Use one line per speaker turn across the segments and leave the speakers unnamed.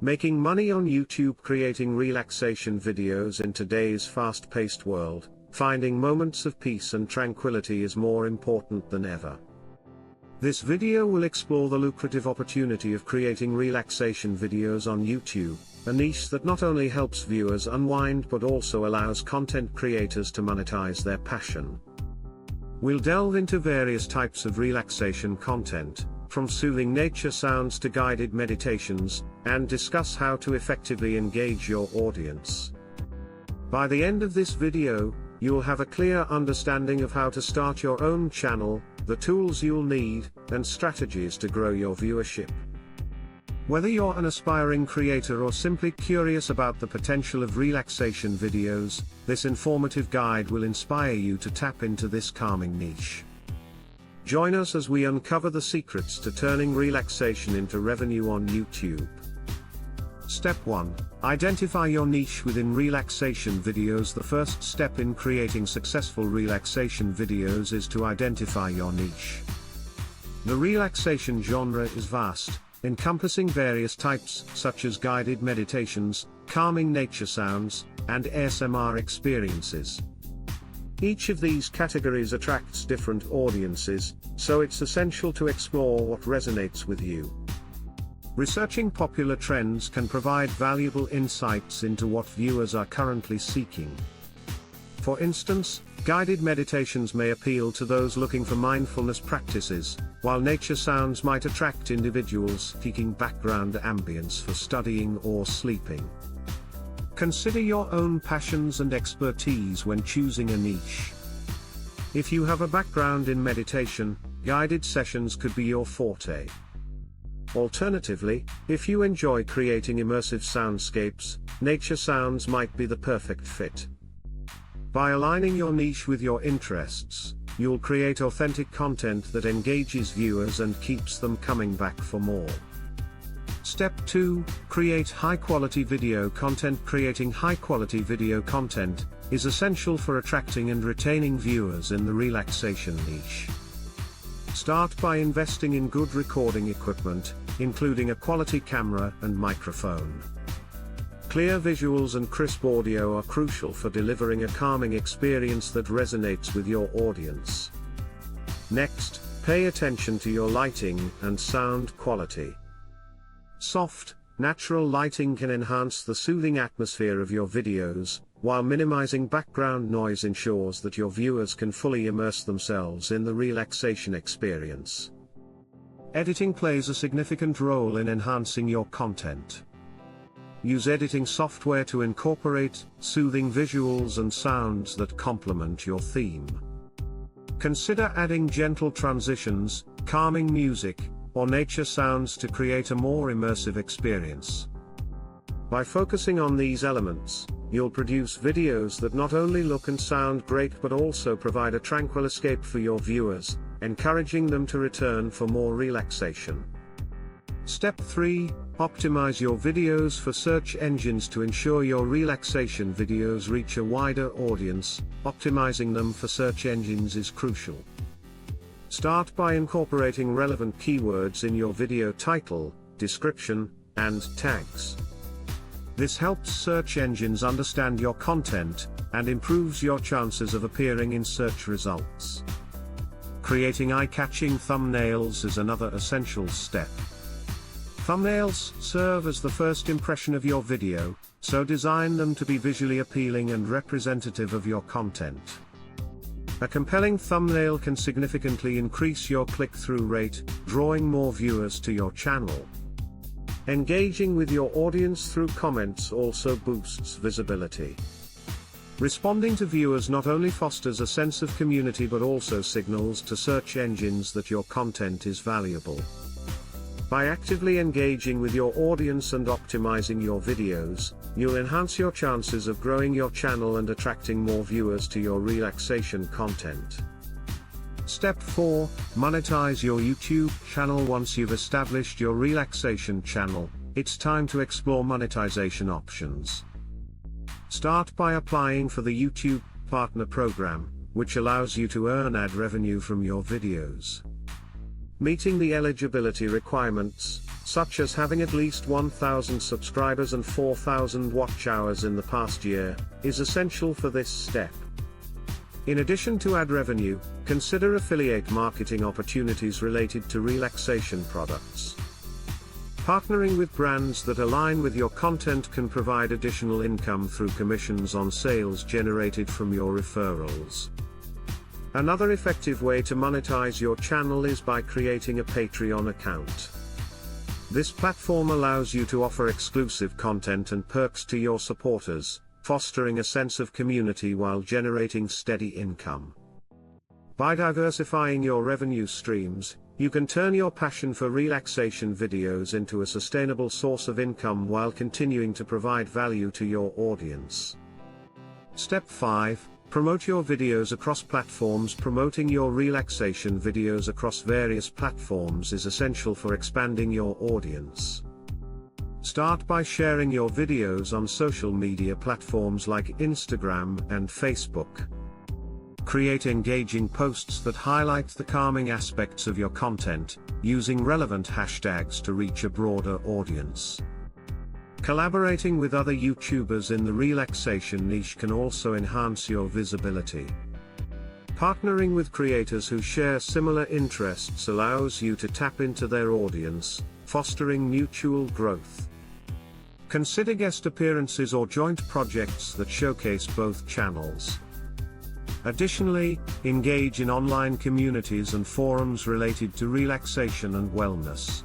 Making money on YouTube. Creating relaxation videos in today's fast-paced world, finding moments of peace and tranquility is more important than ever. This video will explore the lucrative opportunity of creating relaxation videos on YouTube, a niche that not only helps viewers unwind but also allows content creators to monetize their passion. We'll delve into various types of relaxation content, from soothing nature sounds to guided meditations, and discuss how to effectively engage your audience. By the end of this video, you'll have a clear understanding of how to start your own channel, the tools you'll need, and strategies to grow your viewership. Whether you're an aspiring creator or simply curious about the potential of relaxation videos, this informative guide will inspire you to tap into this calming niche. Join us as we uncover the secrets to turning relaxation into revenue on YouTube. Step 1. Identify your niche within relaxation videos. The first step in creating successful relaxation videos is to identify your niche. The relaxation genre is vast, encompassing various types such as guided meditations, calming nature sounds, and ASMR experiences. Each of these categories attracts different audiences, so it's essential to explore what resonates with you. Researching popular trends can provide valuable insights into what viewers are currently seeking. For instance, guided meditations may appeal to those looking for mindfulness practices, while nature sounds might attract individuals seeking background ambience for studying or sleeping. Consider your own passions and expertise when choosing a niche. If you have a background in meditation, guided sessions could be your forte. Alternatively, if you enjoy creating immersive soundscapes, nature sounds might be the perfect fit. By aligning your niche with your interests, you'll create authentic content that engages viewers and keeps them coming back for more. Step 2. Create high-quality video content. Creating high-quality video content is essential for attracting and retaining viewers in the relaxation niche. Start by investing in good recording equipment, including a quality camera and microphone. Clear visuals and crisp audio are crucial for delivering a calming experience that resonates with your audience. Next, pay attention to your lighting and sound quality. Soft, natural lighting can enhance the soothing atmosphere of your videos, while minimizing background noise ensures that your viewers can fully immerse themselves in the relaxation experience. Editing plays a significant role in enhancing your content. Use editing software to incorporate soothing visuals and sounds that complement your theme. Consider adding gentle transitions, calming music, or nature sounds to create a more immersive experience. By focusing on these elements, you'll produce videos that not only look and sound great but also provide a tranquil escape for your viewers, encouraging them to return for more relaxation. Step 3. Optimize your videos for search engines. To ensure your relaxation videos reach a wider audience, optimizing them for search engines is crucial. Start by incorporating relevant keywords in your video title, description, and tags. This helps search engines understand your content, and improves your chances of appearing in search results. Creating eye-catching thumbnails is another essential step. Thumbnails serve as the first impression of your video, so design them to be visually appealing and representative of your content. A compelling thumbnail can significantly increase your click-through rate, drawing more viewers to your channel. Engaging with your audience through comments also boosts visibility. Responding to viewers not only fosters a sense of community but also signals to search engines that your content is valuable. By actively engaging with your audience and optimizing your videos, you'll enhance your chances of growing your channel and attracting more viewers to your relaxation content. Step 4. Monetize your YouTube channel. Once you've established your relaxation channel, it's time to explore monetization options. Start by applying for the YouTube Partner Program, which allows you to earn ad revenue from your videos. Meeting the eligibility requirements, such as having at least 1,000 subscribers and 4,000 watch hours in the past year, is essential for this step. In addition to ad revenue, consider affiliate marketing opportunities related to relaxation products. Partnering with brands that align with your content can provide additional income through commissions on sales generated from your referrals. Another effective way to monetize your channel is by creating a Patreon account. This platform allows you to offer exclusive content and perks to your supporters, fostering a sense of community while generating steady income. By diversifying your revenue streams, you can turn your passion for relaxation videos into a sustainable source of income while continuing to provide value to your audience. Step 5. Promote your videos across platforms. Promoting your relaxation videos across various platforms is essential for expanding your audience. Start by sharing your videos on social media platforms like Instagram and Facebook. Create engaging posts that highlight the calming aspects of your content, using relevant hashtags to reach a broader audience. Collaborating with other YouTubers in the relaxation niche can also enhance your visibility. Partnering with creators who share similar interests allows you to tap into their audience, fostering mutual growth. Consider guest appearances or joint projects that showcase both channels. Additionally, engage in online communities and forums related to relaxation and wellness.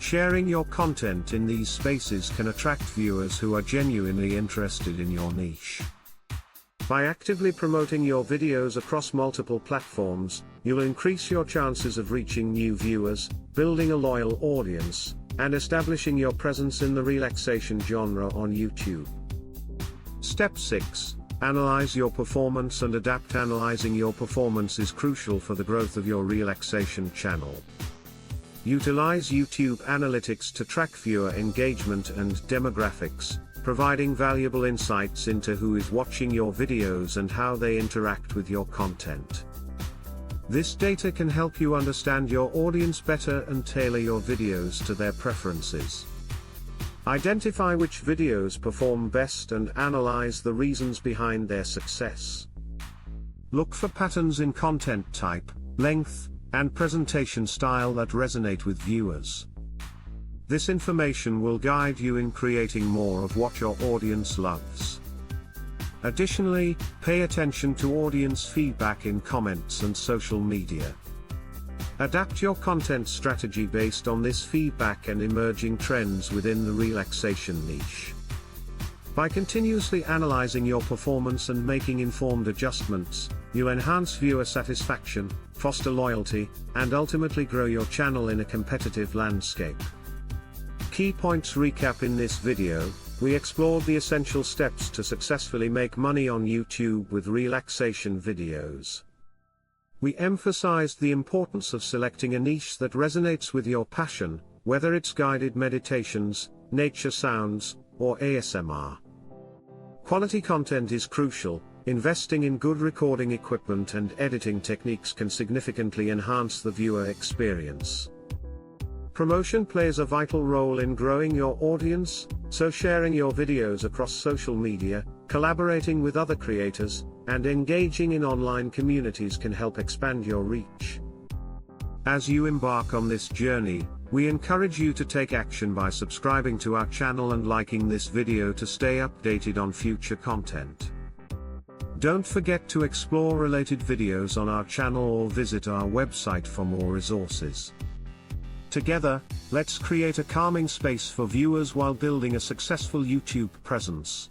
Sharing your content in these spaces can attract viewers who are genuinely interested in your niche. By actively promoting your videos across multiple platforms, you'll increase your chances of reaching new viewers, building a loyal audience, and establishing your presence in the relaxation genre on YouTube. Step 6. Analyze your performance and adapt. Analyzing your performance is crucial for the growth of your relaxation channel. Utilize YouTube analytics to track viewer engagement and demographics, providing valuable insights into who is watching your videos and how they interact with your content. This data can help you understand your audience better and tailor your videos to their preferences. Identify which videos perform best and analyze the reasons behind their success. Look for patterns in content type, length, and presentation style that resonate with viewers. This information will guide you in creating more of what your audience loves. Additionally, pay attention to audience feedback in comments and social media. Adapt your content strategy based on this feedback and emerging trends within the relaxation niche. By continuously analyzing your performance and making informed adjustments, you enhance viewer satisfaction, foster loyalty, and ultimately grow your channel in a competitive landscape. Key points recap. In this video, we explored the essential steps to successfully make money on YouTube with relaxation videos. We emphasized the importance of selecting a niche that resonates with your passion, whether it's guided meditations, nature sounds, or ASMR. Quality content is crucial. Investing in good recording equipment and editing techniques can significantly enhance the viewer experience. Promotion plays a vital role in growing your audience, so sharing your videos across social media, collaborating with other creators, and engaging in online communities can help expand your reach. As you embark on this journey, we encourage you to take action by subscribing to our channel and liking this video to stay updated on future content. Don't forget to explore related videos on our channel or visit our website for more resources. Together, let's create a calming space for viewers while building a successful YouTube presence.